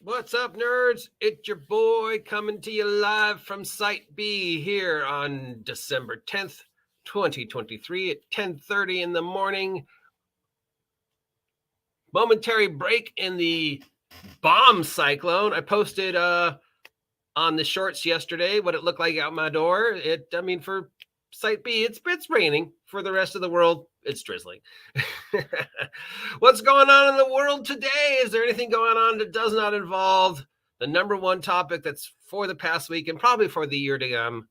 What's up, nerds? It's your boy coming to you live from Site B here on December 10th, 2023 at 10:30 in the morning. Momentary break in the bomb cyclone. I posted on the shorts yesterday what it looked like out my door. For Site B, it's raining. For the rest of the world, it's drizzling. What's going on in the world today? Is there anything going on that does not involve the number one topic that's for the past week and probably for the year to come,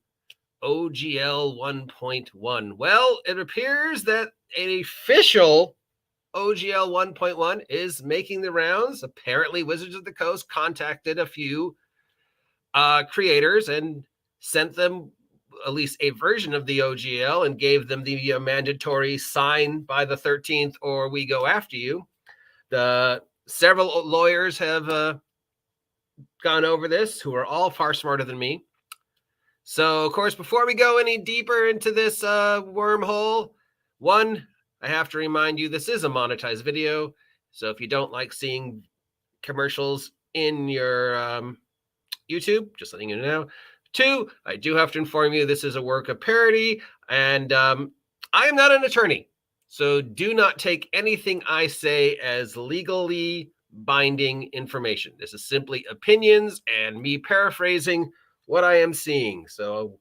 OGL 1.1? Well, it appears that an official OGL 1.1 is making the rounds. Apparently, Wizards of the Coast contacted a few creators and sent them at least a version of the OGL and gave them the mandatory sign by the 13th or we go after you. Several lawyers have gone over this who are all far smarter than me. So, of course, before we go any deeper into this wormhole, one, I have to remind you this is a monetized video. So if you don't like seeing commercials in your YouTube, just letting you know. Two, I do have to inform you this is a work of parody, and I am not an attorney. So do not take anything I say as legally binding information. This is simply opinions and me paraphrasing what I am seeing. So,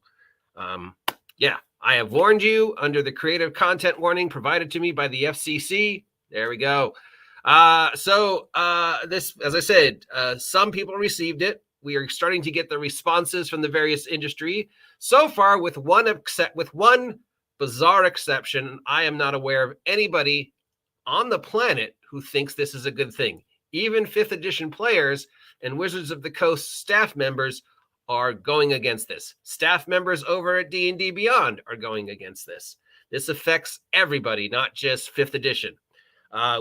yeah, I have warned you under the creative content warning provided to me by the FCC. There we go. This, as I said, some people received it. We are starting to get the responses from the various industry. So far, with one bizarre exception, I am not aware of anybody on the planet who thinks this is a good thing. Even 5th edition players and Wizards of the Coast staff members are going against this. Staff members over at D&D Beyond are going against this. This affects everybody, not just 5th edition.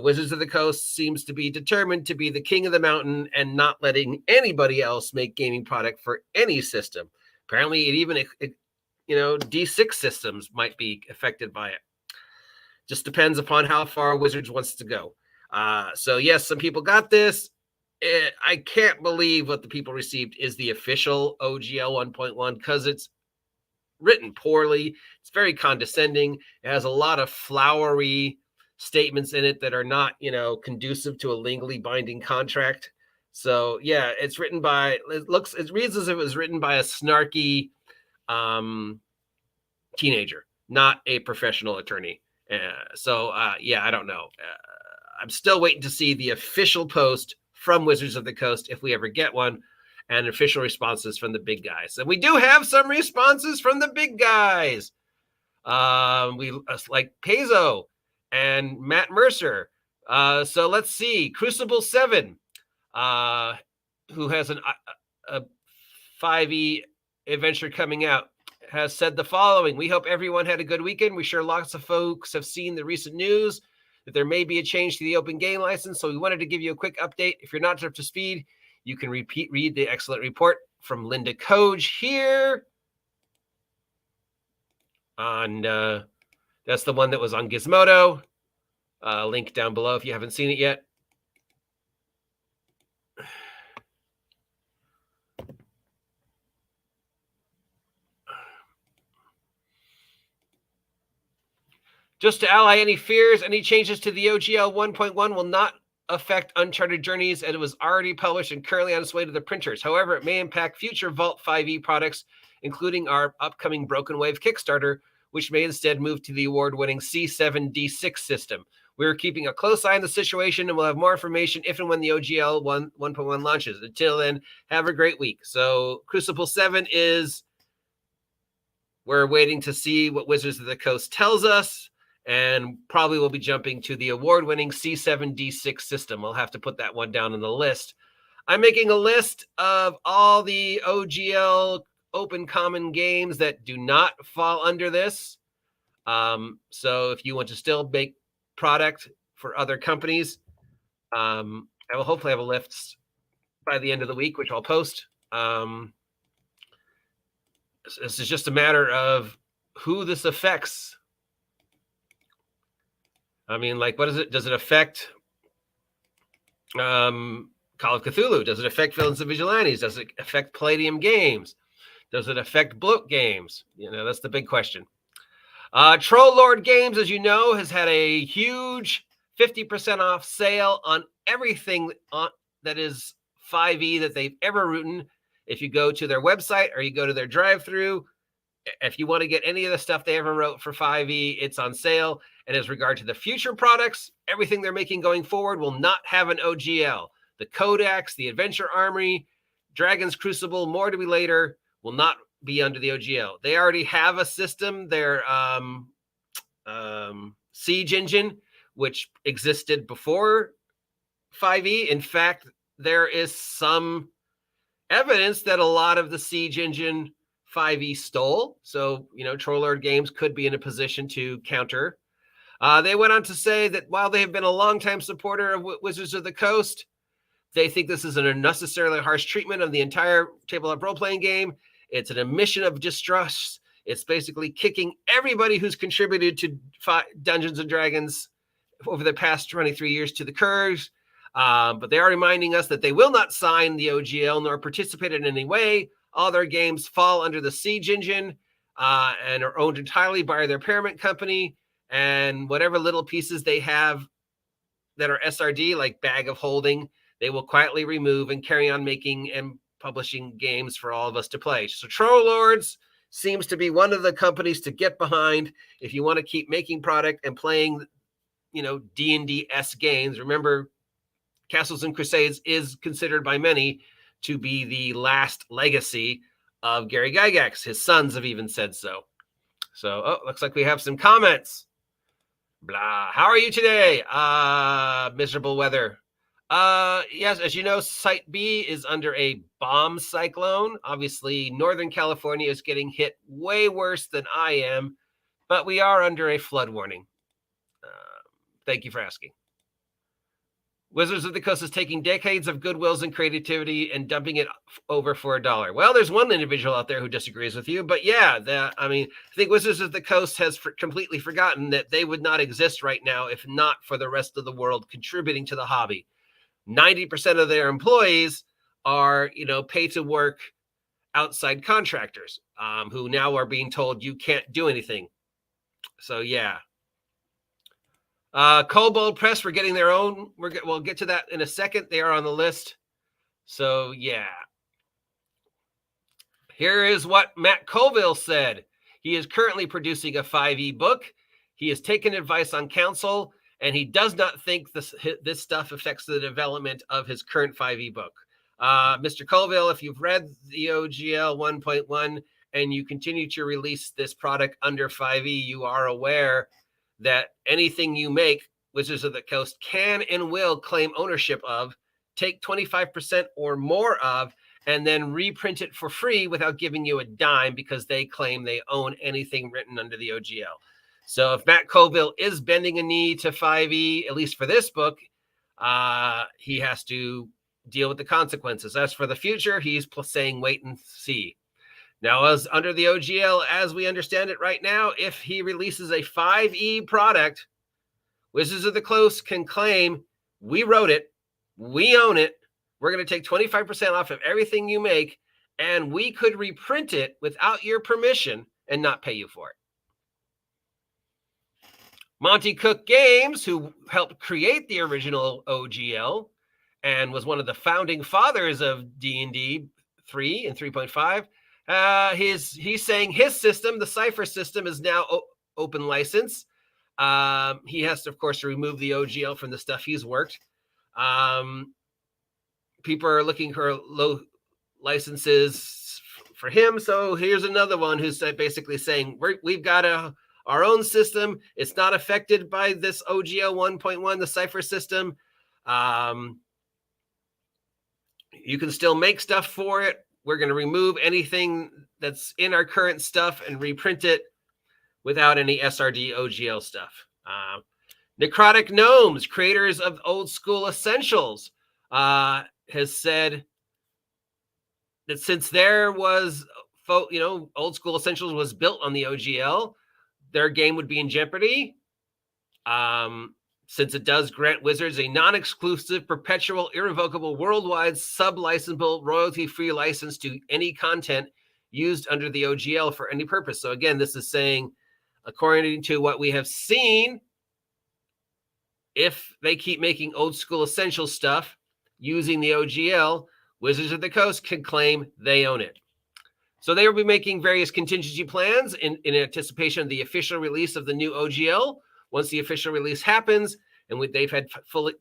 Wizards of the Coast seems to be determined to be the king of the mountain and not letting anybody else make gaming product for any system. Apparently, D6 systems might be affected by it. Just depends upon how far Wizards wants to go. So yes, some people got this. I can't believe what the people received is the official OGL 1.1 because it's written poorly. It's very condescending. It has a lot of flowery statements in it that are not, conducive to a legally binding contract. So yeah, it reads as if it was written by a snarky teenager, not a professional attorney. I don't know. I'm still waiting to see the official post from Wizards of the Coast if we ever get one, and official responses from the big guys. And we do have some responses from the big guys. We like Pezo and Matt Mercer. So let's see. Crucible 7, who has a 5e adventure coming out, has said the following. We hope everyone had a good weekend. We're sure lots of folks have seen the recent news that there may be a change to the open game license. So we wanted to give you a quick update. If you're not up to speed, you can read the excellent report from Linda Coge here. That's the one that was on Gizmodo. Link down below if you haven't seen it yet. Just to allay any fears, any changes to the OGL 1.1 will not affect Uncharted Journeys, and it was already published and currently on its way to the printers. However, it may impact future Vault 5e products, including our upcoming Broken Wave Kickstarter, which may instead move to the award-winning C7D6 system. We're keeping a close eye on the situation, and we'll have more information if and when the OGL 1.1 launches. Until then, have a great week. So Crucible 7 we're waiting to see what Wizards of the Coast tells us, and probably we'll be jumping to the award-winning C7D6 system. We'll have to put that one down on the list. I'm making a list of all the OGL open common games that do not fall under this. So if you want to still make product for other companies, I will hopefully have a list by the end of the week, which I'll post. This is just a matter of who this affects. I mean, like, what is it? Does it affect Call of Cthulhu? Does it affect Villains and Vigilantes? Does it affect Palladium Games? Does it affect Bloat Games? That's the big question. Troll Lord Games, as you know, has had a huge 50% off sale on everything that is 5e that they've ever written. If you go to their website or you go to their drive-through, if you want to get any of the stuff they ever wrote for 5e, it's on sale. And as regard to the future products, everything they're making going forward will not have an OGL. The Codex, the Adventure Armory, Dragon's Crucible, more to be later, will not be under the OGL. They already have a system, their Siege Engine, which existed before 5e. In fact, there is some evidence that a lot of the Siege Engine 5e stole. So, Troll Lord Games could be in a position to counter. They went on to say that while they have been a longtime supporter of Wizards of the Coast, they think this is an unnecessarily harsh treatment of the entire tabletop role-playing game. It's an admission of distrust. It's basically kicking everybody who's contributed to Dungeons & Dragons over the past 23 years to the curb. But they are reminding us that they will not sign the OGL nor participate in any way. All their games fall under the Siege Engine and are owned entirely by their parent company. And whatever little pieces they have that are SRD, like Bag of Holding, they will quietly remove and carry on making and publishing games for all of us to play. So Troll Lords seems to be one of the companies to get behind if you want to keep making product and playing, D&D-esque games. Remember, Castles and Crusades is considered by many to be the last legacy of Gary Gygax. His sons have even said so. So, looks like we have some comments. Blah. How are you today? Miserable weather. Yes, as you know, Site B is under a bomb cyclone. Obviously, Northern California is getting hit way worse than I am, but we are under a flood warning. Thank you for asking. Wizards of the Coast is taking decades of goodwills and creativity and dumping it over for $1. Well, there's one individual out there who disagrees with you, but yeah, I think Wizards of the Coast has completely forgotten that they would not exist right now if not for the rest of the world contributing to the hobby. 90% of their employees are, pay to work outside contractors who now are being told you can't do anything. So yeah. Kobold Press, we're getting their own. We'll get to that in a second. They are on the list. So yeah. Here is what Matt Colville said. He is currently producing a 5e book. He has taken advice on counsel, and he does not think this stuff affects the development of his current 5e book. Mr. Colville, if you've read the OGL 1.1 and you continue to release this product under 5e, you are aware that anything you make, Wizards of the Coast can and will claim ownership of, take 25% or more of, and then reprint it for free without giving you a dime because they claim they own anything written under the OGL. So if Matt Colville is bending a knee to 5e, at least for this book, he has to deal with the consequences. As for the future, he's saying wait and see. Now, as under the OGL, as we understand it right now, if he releases a 5e product, Wizards of the Coast can claim, we wrote it, we own it, we're going to take 25% off of everything you make, and we could reprint it without your permission and not pay you for it. Monty Cook Games, who helped create the original OGL and was one of the founding fathers of D&D 3 and 3.5, he's saying his system, the Cypher system, is now open license. He has to, of course, remove the OGL from the stuff he's worked. People are looking for low licenses for him. So here's another one who's basically saying we've got our own system. It's not affected by this OGL 1.1, the Cypher system. You can still make stuff for it. We're going to remove anything that's in our current stuff and reprint it without any SRD OGL stuff. Necrotic Gnomes, creators of Old School Essentials, has said that since there was, Old School Essentials was built on the OGL, their game would be in jeopardy. since it does grant Wizards a non-exclusive, perpetual, irrevocable, worldwide, sub-licensable, royalty-free license to any content used under the OGL for any purpose. So again, this is saying, according to what we have seen, if they keep making old school essential stuff using the OGL, Wizards of the Coast can claim they own it. So they will be making various contingency plans in anticipation of the official release of the new OGL. Once the official release happens and they've had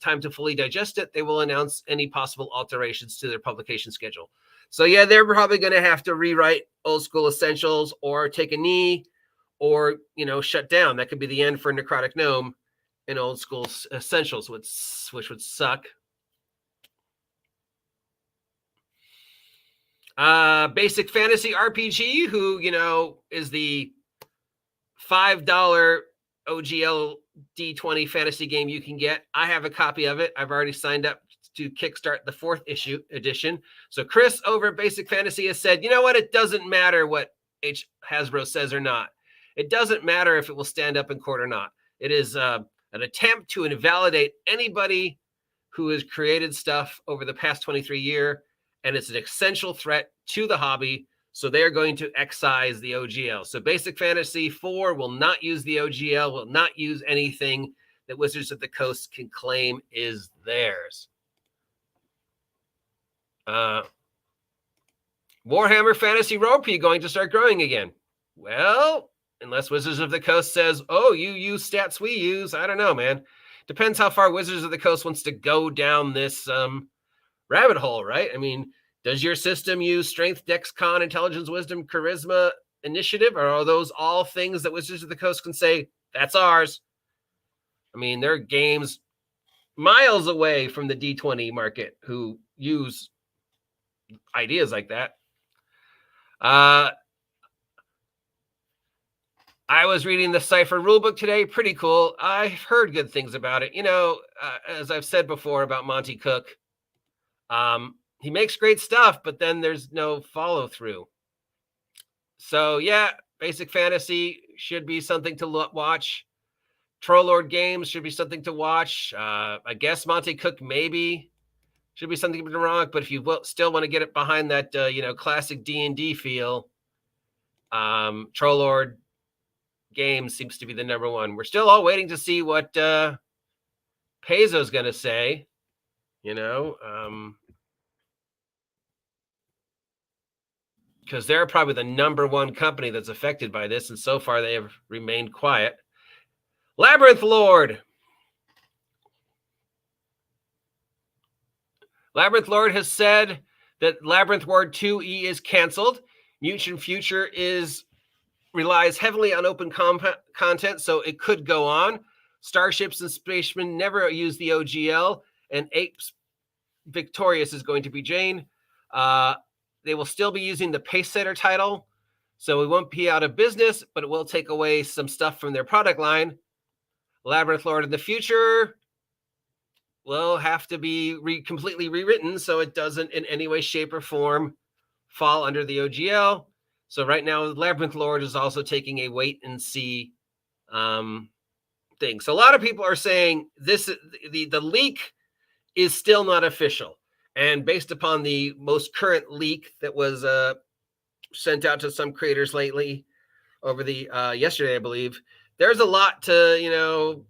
time to fully digest it, they will announce any possible alterations to their publication schedule. So yeah, they're probably going to have to rewrite old school essentials or take a knee or, shut down. That could be the end for Necrotic Gnome and old school essentials, which would suck. Basic Fantasy RPG, who, is the $5 OGL D20 fantasy game you can get. I have a copy of it. I've already signed up to kickstart the 4th edition. So Chris over at Basic Fantasy has said, you know what? It doesn't matter what Hasbro says or not. It doesn't matter if it will stand up in court or not. It is an attempt to invalidate anybody who has created stuff over the past 23 years, and it's an essential threat to the hobby. So they're going to excise the OGL. So Basic Fantasy 4 will not use the OGL, will not use anything that Wizards of the Coast can claim is theirs. Warhammer Fantasy Role-Play going to start growing again. Well, unless Wizards of the Coast says, oh, you use stats we use. I don't know, man. Depends how far Wizards of the Coast wants to go down this rabbit hole, right? I mean, does your system use strength, dex, con, intelligence, wisdom, charisma, initiative? Or are those all things that Wizards of the Coast can say, that's ours? I mean, there are games miles away from the D20 market who use ideas like that. I was reading the Cypher rulebook today. Pretty cool. I've heard good things about it. As I've said before about Monty Cook, he makes great stuff, but then there's no follow through. So yeah, Basic Fantasy should be something to watch. Troll Lord Games should be something to watch. I guess Monty Cook maybe should be something to wrong, but if you still want to get it behind that, classic D&D feel, Troll Lord Games seems to be the number one. We're still all waiting to see what Paizo's going to say, because they're probably the number one company that's affected by this, and so far they have remained quiet. Labyrinth Lord. Labyrinth Lord has said that Labyrinth Lord 2E is canceled. Mutant Future relies heavily on open content, so it could go on. Starships and Spacemen never use the OGL, and Apes Victorious is going to be Jane. They will still be using the Pace Setter title, so we won't be out of business, but it will take away some stuff from their product line. Labyrinth Lord in the future will have to be completely rewritten so it doesn't in any way, shape, or form fall under the OGL. So right now, Labyrinth Lord is also taking a wait and see thing. So a lot of people are saying the leak is still not official. And based upon the most current leak that was sent out to some creators lately over the yesterday, I believe, there's a lot to,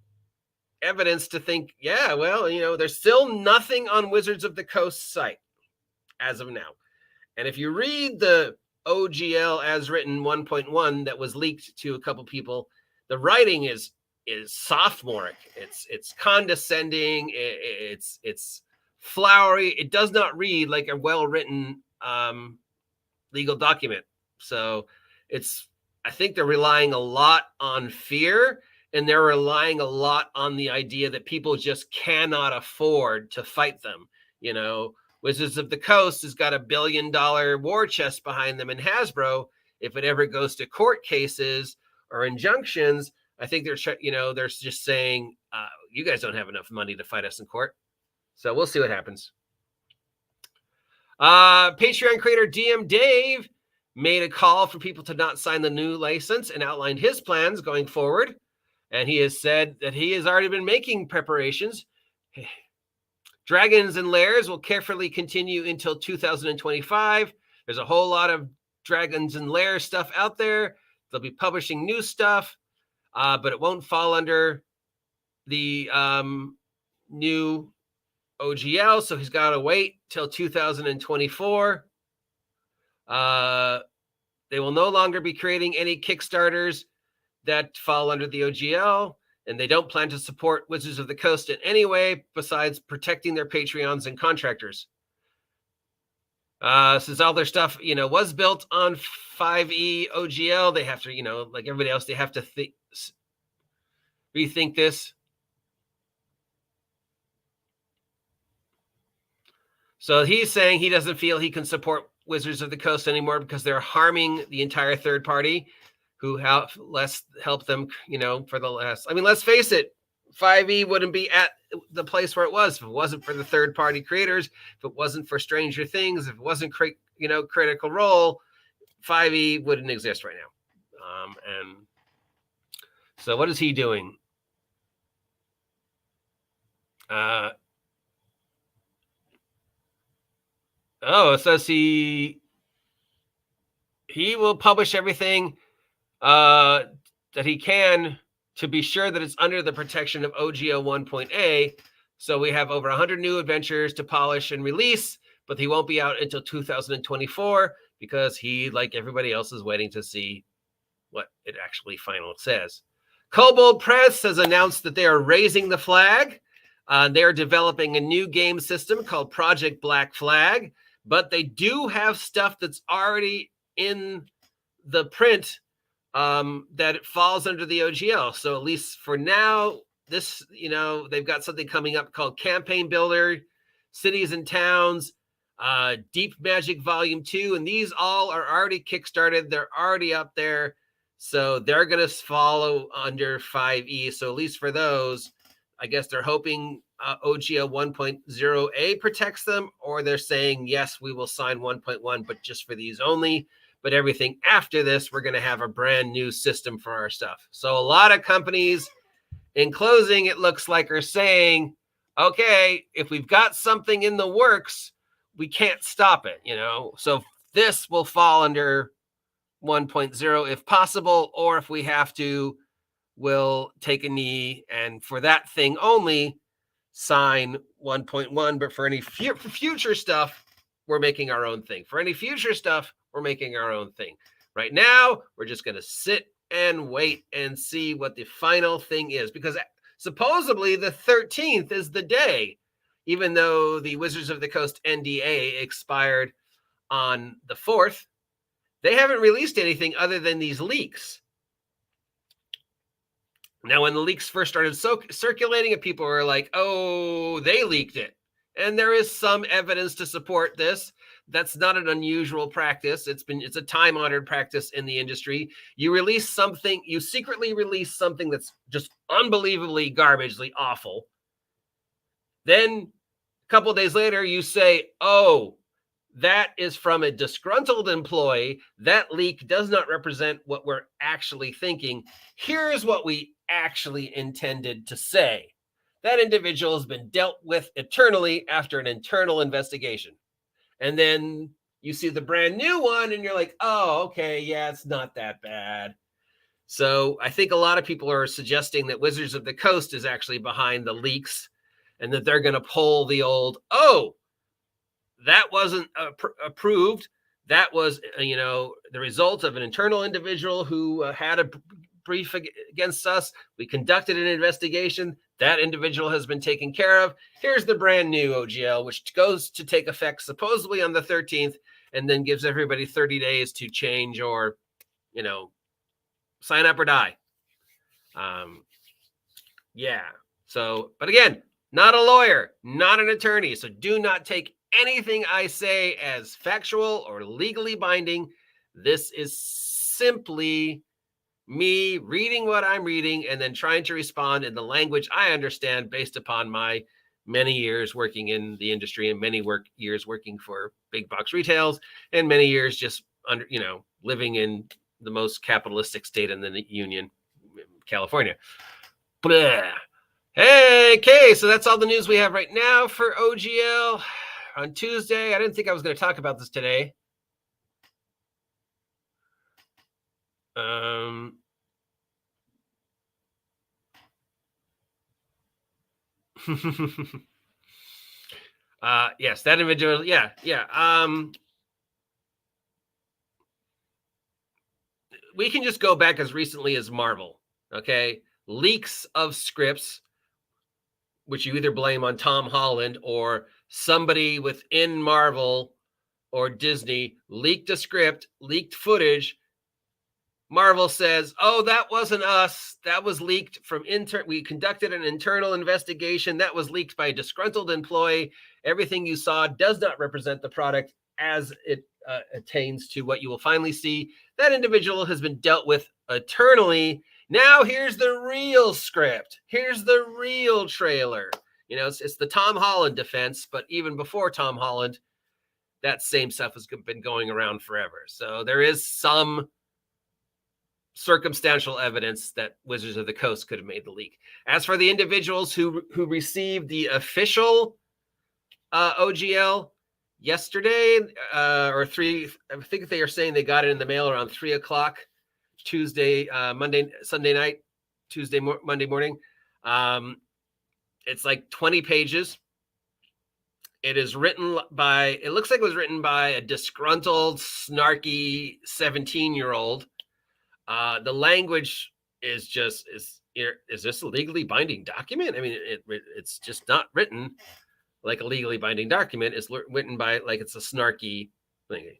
evidence to think, yeah, well, there's still nothing on Wizards of the Coast site as of now. And if you read the OGL as written 1.1 that was leaked to a couple people, the writing is sophomoric. It's condescending. It's flowery. It does not read like a well-written legal document. So I think they're relying a lot on fear, and they're relying a lot on the idea that people just cannot afford to fight them. Wizards of the Coast has got $1 billion war chest behind them in Hasbro. If it ever goes to court cases or injunctions, I think they're just saying, you guys don't have enough money to fight us in court. So we'll see what happens. Patreon creator DM Dave made a call for people to not sign the new license and outlined his plans going forward. And he has said that he has already been making preparations. Dragons and Lairs will carefully continue until 2025. There's a whole lot of Dragons and Lairs stuff out there. They'll be publishing new stuff, but it won't fall under the new OGL. So he's got to wait till 2024. They will no longer be creating any Kickstarters that fall under the OGL, and they don't plan to support Wizards of the Coast in any way besides protecting their Patreons and contractors. Since all their stuff, was built on 5e OGL, they have to, like everybody else, they have to rethink this. So he's saying he doesn't feel he can support Wizards of the Coast anymore because they're harming the entire third party who help them, for the last. I mean, let's face it, 5e wouldn't be at the place where it was if it wasn't for the third party creators, if it wasn't for Stranger Things, if it wasn't, Critical Role, 5e wouldn't exist right now. And so what is he doing? It says he will publish everything that he can to be sure that it's under the protection of OGL 1.A. So we have over 100 new adventures to polish and release, but he won't be out until 2024 because he, like everybody else, is waiting to see what it actually finally says. Kobold Press has announced that they are raising the flag. They are developing a new game system called Project Black Flag, but they do have stuff that's already in the print that it falls under the OGL. So at least for now, this, they've got something coming up called Campaign Builder, Cities and Towns, Deep Magic Volume 2, and these all are already kickstarted. They're already up there. So they're going to follow under 5e. So at least for those, I guess they're hoping OGL 1.0A protects them, or they're saying, yes, we will sign 1.1, but just for these only. But everything after this, we're going to have a brand new system for our stuff. So a lot of companies, in closing, it looks like are saying, okay, if we've got something in the works, we can't stop it, So this will fall under 1.0 if possible, or if we have to, we'll take a knee and for that thing only sign 1.1. But for any future stuff, we're making our own thing. For any future stuff, we're making our own thing. Right now, we're just going to sit and wait and see what the final thing is, because supposedly the 13th is the day, even though the Wizards of the Coast NDA expired on the 4th. They haven't released anything other than these leaks. Now, when the leaks first started circulating, and people were like, oh, they leaked it. And there is some evidence to support this. That's not an unusual practice. It's a time-honored practice in the industry. You secretly release something that's just unbelievably garbagely awful. Then a couple of days later, you say, oh, that is from a disgruntled employee. That leak does not represent what we're actually thinking. Here's what we actually intended to say. That individual has been dealt with eternally after an internal investigation. And then you see the brand new one and you're like, oh, okay, yeah, it's not that bad. So I think a lot of people are suggesting that Wizards of the Coast is actually behind the leaks and that they're going to pull the old, oh, that wasn't approved. That was, the result of an internal individual who had a brief against us. We conducted an investigation. That individual has been taken care of. Here's the brand new OGL, which goes to take effect supposedly on the 13th, and then gives everybody 30 days to change or, sign up or die. Yeah. So, but again, not a lawyer, not an attorney. So do not take anything I say as factual or legally binding. This is simply me reading what I'm reading and then trying to respond in the language I understand based upon my many years working in the industry and many years working for big box retails and many years just under, living in the most capitalistic state in the Union, California. Blah. Hey, okay, so that's all the news we have right now for OGL on Tuesday. I didn't think I was going to talk about this today. Yes, that individual. Yeah. We can just go back as recently as Marvel. Okay, leaks of scripts, which you either blame on Tom Holland or somebody within Marvel or Disney leaked a script, leaked footage. Marvel says, "Oh, that wasn't us. That was leaked from we conducted an internal investigation. That was leaked by a disgruntled employee. Everything you saw does not represent the product as it attains to what you will finally see. That individual has been dealt with eternally. Now here's the real script. Here's the real trailer. You know, it's the Tom Holland defense, but even before Tom Holland, that same stuff has been going around forever. So there is some circumstantial evidence that Wizards of the Coast could have made the leak. As for the individuals who received the official OGL yesterday, I think they are saying they got it in the mail around 3:00 Tuesday, Sunday night, Monday morning. It's like 20 pages. It is written by, it looks like it was written by a disgruntled, snarky 17-year-old. The language is just, is this a legally binding document? I mean, it's just not written like a legally binding document. It's written by, like, it's a snarky thing.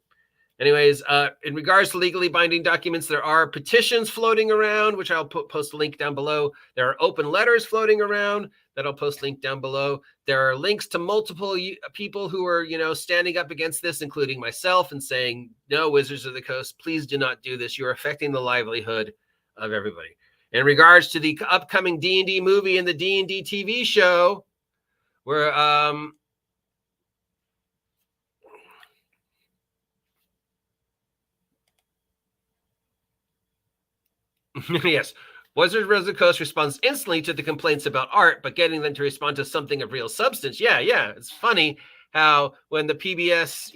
Anyways, in regards to legally binding documents, there are petitions floating around, which I'll post a link down below. There are open letters floating around that I'll post a link down below. There are links to multiple people who are, standing up against this, including myself, and saying, no, Wizards of the Coast, please do not do this. You're affecting the livelihood of everybody. In regards to the upcoming D&D movie and the D&D TV show, where yes, Wizards of the Coast responds instantly to the complaints about art, but getting them to respond to something of real substance. Yeah, it's funny how when the PBS,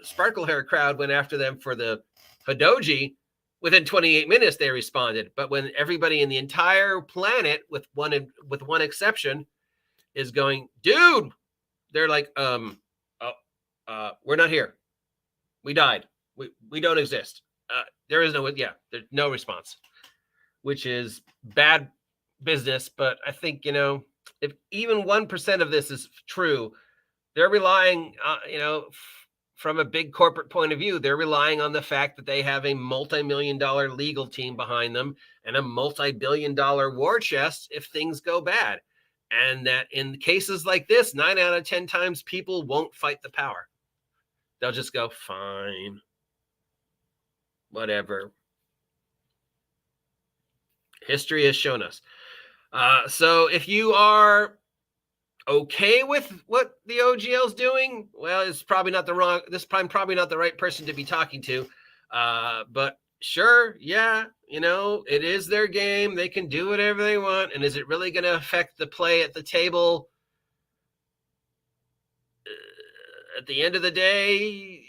sparkle hair crowd went after them for the Hadoji, within 28 minutes they responded. But when everybody in the entire planet, with one exception, is going, dude, they're like, we're not here. We died. We don't exist. There is no, there's no response, which is bad business. But I think, if even 1% of this is true, they're relying, from a big corporate point of view, they're relying on the fact that they have a multi-million-dollar legal team behind them and a multi-billion-dollar war chest if things go bad. And that in cases like this, 9 out of 10 times, people won't fight the power. They'll just go, fine, whatever. History has shown us. So if you are okay with what the OGL is doing, well, it's probably not probably not the right person to be talking to. But sure, it is their game. They can do whatever they want. And is it really going to affect the play at the table? At the end of the day,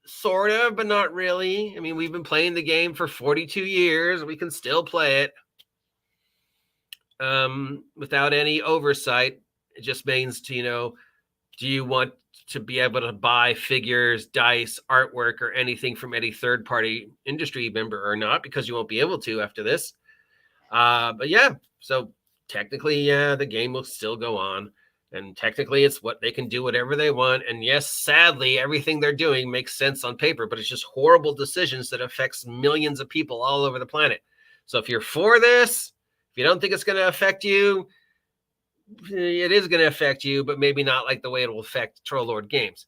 sort of, but not really. I mean, we've been playing the game for 42 years. We can still play it without any oversight. It just means to, do you want to be able to buy figures, dice, artwork, or anything from any third-party industry member or not? Because you won't be able to after this. But yeah, so technically, the game will still go on. And technically, it's what they can do whatever they want. And yes, sadly, everything they're doing makes sense on paper, but it's just horrible decisions that affects millions of people all over the planet. So if you're for this, if you don't think it's going to affect you, it is going to affect you, but maybe not like the way it will affect Troll Lord Games.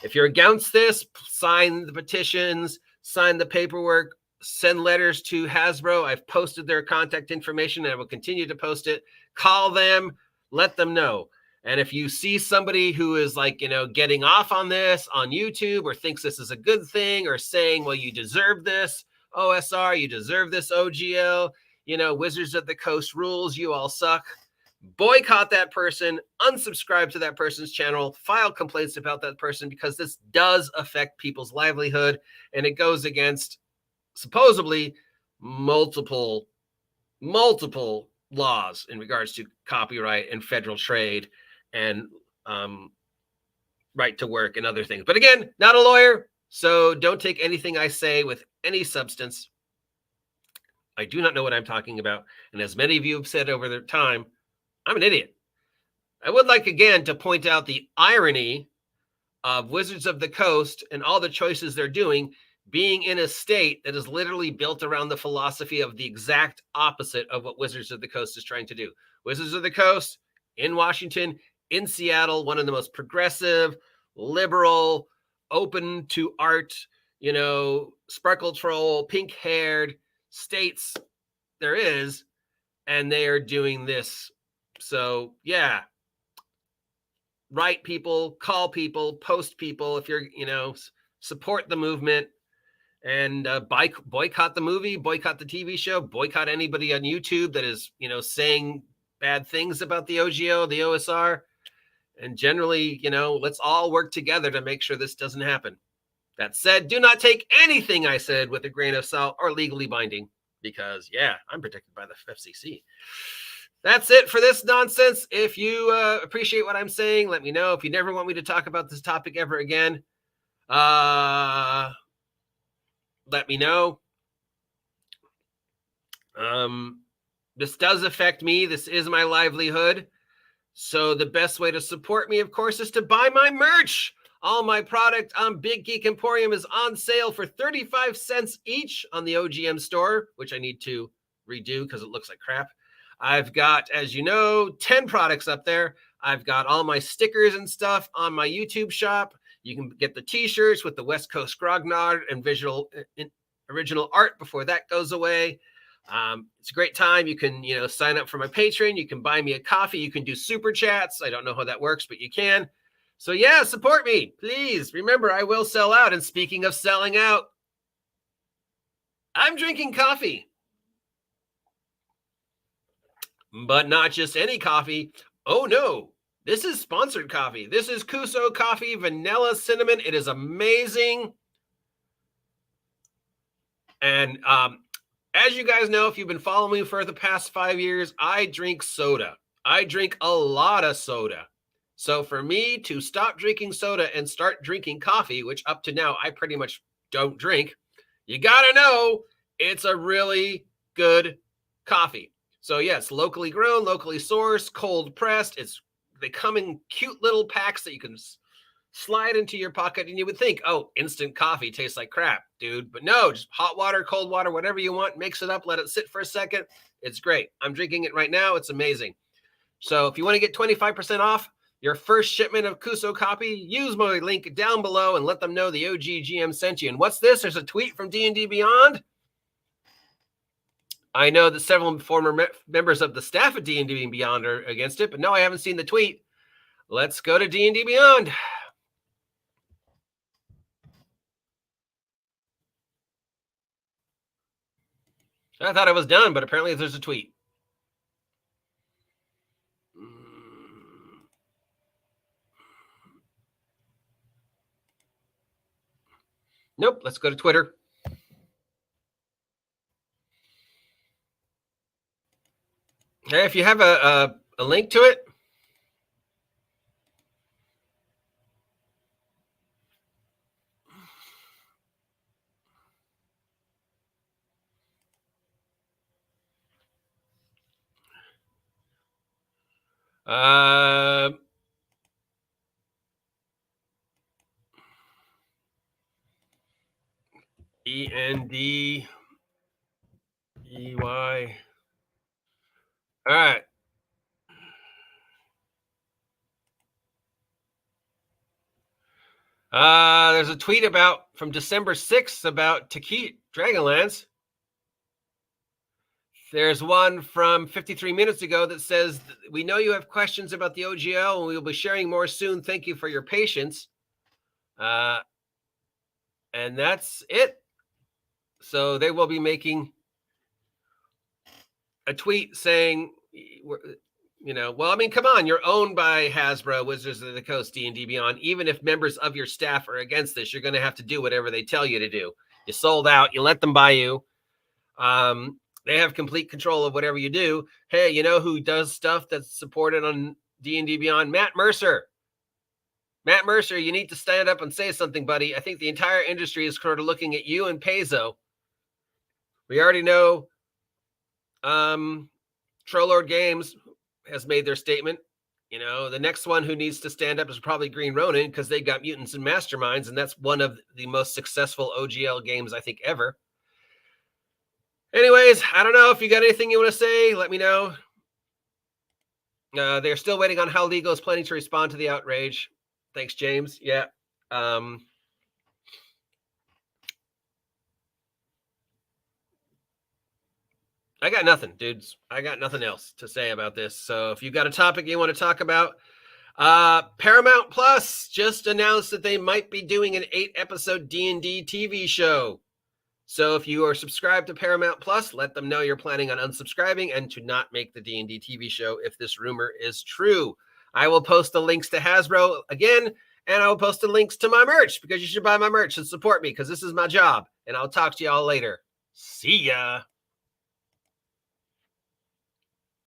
If you're against this, sign the petitions, sign the paperwork, send letters to Hasbro. I've posted their contact information and I will continue to post it. Call them, let them know. And if you see somebody who is like, getting off on this on YouTube or thinks this is a good thing or saying, well, you deserve this OSR, you deserve this OGL, Wizards of the Coast rules, you all suck. Boycott that person, unsubscribe to that person's channel, file complaints about that person, because this does affect people's livelihood, and it goes against supposedly multiple laws in regards to copyright and federal trade and right to work and other things. But again, not a lawyer, so don't take anything I say with any substance. I do not know what I'm talking about. And as many of you have said over the time, I'm an idiot. I would like again to point out the irony of Wizards of the Coast and all the choices they're doing being in a state that is literally built around the philosophy of the exact opposite of what Wizards of the Coast is trying to do. Wizards of the Coast in Washington, in Seattle, one of the most progressive, liberal, open to art, sparkle troll, pink-haired states there is, and they are doing this. So, yeah. Write people, call people, post people if you're, support the movement, and boycott the movie, boycott the TV show, boycott anybody on YouTube that is, saying bad things about the OGL, the OSR. And generally, let's all work together to make sure this doesn't happen. That said, do not take anything I said with a grain of salt or legally binding, because, yeah, I'm protected by the FCC. That's it for this nonsense. If you appreciate what I'm saying, let me know. If you never want me to talk about this topic ever again, let me know. This does affect me. This is my livelihood. So the best way to support me, of course, is to buy my merch. All my product on Big Geek Emporium is on sale for 35 cents each on the OGM store, which I need to redo because it looks like crap. I've got, as you know, 10 products up there. I've got all my stickers and stuff on my YouTube shop. You can get the t-shirts with the West Coast Grognard and original art before that goes away. It's a great time. You can, sign up for my Patreon. You can buy me a coffee. You can do super chats. I don't know how that works, but you can. So yeah, support me, please. Remember, I will sell out. And speaking of selling out, I'm drinking coffee. But not just any coffee. Oh no, this is sponsored coffee. This is Kuso coffee, vanilla cinnamon. It is amazing. And as you guys know, if you've been following me for the past 5 years, I drink soda. I drink a lot of soda. So for me to stop drinking soda and start drinking coffee, which up to now I pretty much don't drink, you gotta know it's a really good coffee. So yes, locally grown, locally sourced, cold pressed. They come in cute little packs that you can slide into your pocket, and you would think, oh, instant coffee tastes like crap, dude. But no, just hot water, cold water, whatever you want, mix it up, let it sit for a second. It's great. I'm drinking it right now. It's amazing. So if you want to get 25% off your first shipment of Kuso coffee, use my link down below and let them know the OGGM sent you. And what's this? There's a tweet from D&D Beyond. I know that several former members of the staff at D&D Beyond are against it, but no, I haven't seen the tweet. Let's go to D&D Beyond. I thought I was done, but apparently there's a tweet. Nope, let's go to Twitter. Hey, if you have a link to it. ENDEY. All right. There's a tweet from December 6th about Takit Dragonlance. There's one from 53 minutes ago that says, we know you have questions about the OGL and we will be sharing more soon. Thank you for your patience. And that's it. So they will be making a tweet saying, well, I mean, come on, you're owned by Hasbro, Wizards of the Coast, D&D Beyond. Even if members of your staff are against this, you're going to have to do whatever they tell you to do. You sold out. You let them buy you. They have complete control of whatever you do. Hey, you know who does stuff that's supported on D&D Beyond? Matt Mercer. Matt Mercer, you need to stand up and say something, buddy. I think the entire industry is sort of looking at you and Paizo. We already know Trollord Games has made their statement. The next one who needs to stand up is probably Green Ronin, because they got Mutants and Masterminds, and that's one of the most successful OGL games, I think, ever. Anyways, I don't know if you got anything you want to say. Let me know. They're still waiting on how legal is planning to respond to the outrage. Thanks, James. Yeah. I got nothing, dudes. I got nothing else to say about this. So if you've got a topic you want to talk about, Paramount Plus just announced that they might be doing an 8-episode D&D TV show. So if you are subscribed to Paramount Plus, let them know you're planning on unsubscribing and to not make the D&D TV show if this rumor is true. I will post the links to Hasbro again, and I will post the links to my merch, because you should buy my merch and support me, because this is my job. And I'll talk to y'all later. See ya.